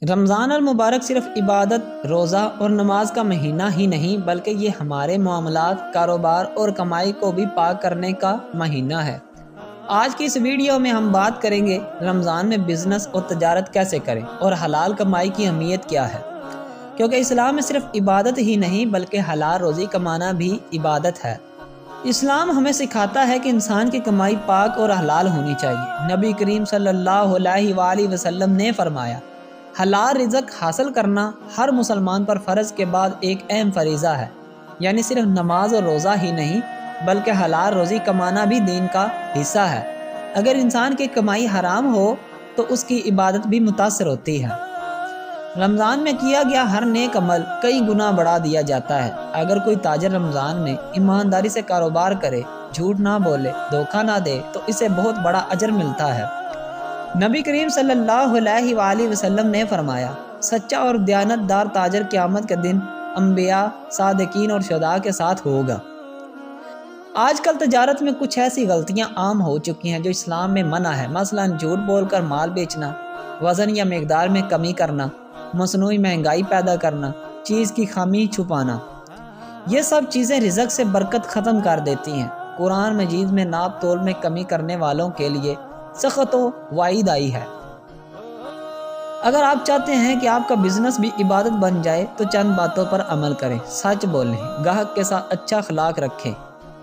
رمضان المبارک صرف عبادت، روزہ اور نماز کا مہینہ ہی نہیں بلکہ یہ ہمارے معاملات، کاروبار اور کمائی کو بھی پاک کرنے کا مہینہ ہے۔ آج کی اس ویڈیو میں ہم بات کریں گے رمضان میں بزنس اور تجارت کیسے کریں اور حلال کمائی کی اہمیت کیا ہے، کیونکہ اسلام میں صرف عبادت ہی نہیں بلکہ حلال روزی کمانا بھی عبادت ہے۔ اسلام ہمیں سکھاتا ہے کہ انسان کی کمائی پاک اور حلال ہونی چاہیے۔ نبی کریم صلی اللہ علیہ وآلہ وسلم نے فرمایا، حلال رزق حاصل کرنا ہر مسلمان پر فرض کے بعد ایک اہم فریضہ ہے، یعنی صرف نماز اور روزہ ہی نہیں بلکہ حلال روزی کمانا بھی دین کا حصہ ہے۔ اگر انسان کی کمائی حرام ہو تو اس کی عبادت بھی متاثر ہوتی ہے۔ رمضان میں کیا گیا ہر نیک عمل کئی گنا بڑھا دیا جاتا ہے۔ اگر کوئی تاجر رمضان میں ایمانداری سے کاروبار کرے، جھوٹ نہ بولے، دھوکہ نہ دے تو اسے بہت بڑا اجر ملتا ہے۔ نبی کریم صلی اللہ علیہ وآلہ وسلم نے فرمایا، سچا اور دیانت دار تاجر قیامت کے دن انبیاء، صادقین اور شہداء کے ساتھ ہوگا۔ آج کل تجارت میں کچھ ایسی غلطیاں عام ہو چکی ہیں جو اسلام میں منع ہے، مثلا جھوٹ بول کر مال بیچنا، وزن یا مقدار میں کمی کرنا، مصنوعی مہنگائی پیدا کرنا، چیز کی خامی چھپانا۔ یہ سب چیزیں رزق سے برکت ختم کر دیتی ہیں۔ قرآن مجید میں ناپ تول میں کمی کرنے والوں کے لیے سخت و وعید آئی ہے۔ اگر آپ چاہتے ہیں کہ آپ کا بزنس بھی عبادت بن جائے تو چند باتوں پر عمل کریں، سچ بولیں، گاہک کے ساتھ اچھا اخلاق رکھیں،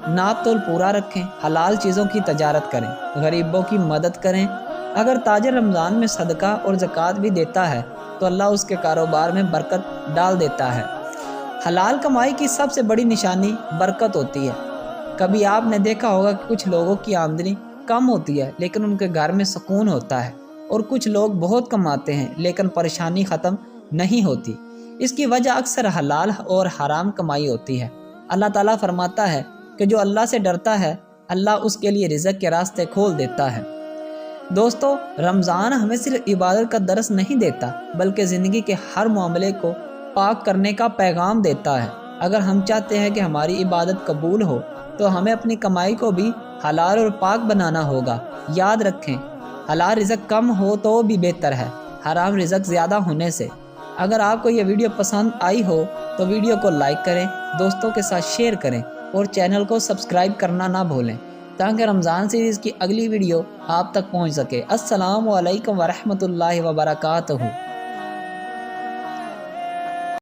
ناپ تول پورا رکھیں، حلال چیزوں کی تجارت کریں، غریبوں کی مدد کریں۔ اگر تاجر رمضان میں صدقہ اور زکوٰۃ بھی دیتا ہے تو اللہ اس کے کاروبار میں برکت ڈال دیتا ہے۔ حلال کمائی کی سب سے بڑی نشانی برکت ہوتی ہے۔ کبھی آپ نے دیکھا ہوگا کہ کچھ لوگوں کی آمدنی کم ہوتی ہے لیکن ان کے گھر میں سکون ہوتا ہے، اور کچھ لوگ بہت کماتے ہیں لیکن پریشانی ختم نہیں ہوتی۔ اس کی وجہ اکثر حلال اور حرام کمائی ہوتی ہے۔ اللہ تعالیٰ فرماتا ہے کہ جو اللہ سے ڈرتا ہے اللہ اس کے لیے رزق کے راستے کھول دیتا ہے۔ دوستو، رمضان ہمیں صرف عبادت کا درس نہیں دیتا بلکہ زندگی کے ہر معاملے کو پاک کرنے کا پیغام دیتا ہے۔ اگر ہم چاہتے ہیں کہ ہماری عبادت قبول ہو تو ہمیں اپنی کمائی کو بھی حلال اور پاک بنانا ہوگا۔ یاد رکھیں، حلال رزق کم ہو تو بھی بہتر ہے حرام رزق زیادہ ہونے سے۔ اگر آپ کو یہ ویڈیو پسند آئی ہو تو ویڈیو کو لائک کریں، دوستوں کے ساتھ شیئر کریں اور چینل کو سبسکرائب کرنا نہ بھولیں تاکہ رمضان سیریز کی اگلی ویڈیو آپ تک پہنچ سکے۔ السلام علیکم ورحمۃ اللہ وبرکاتہ۔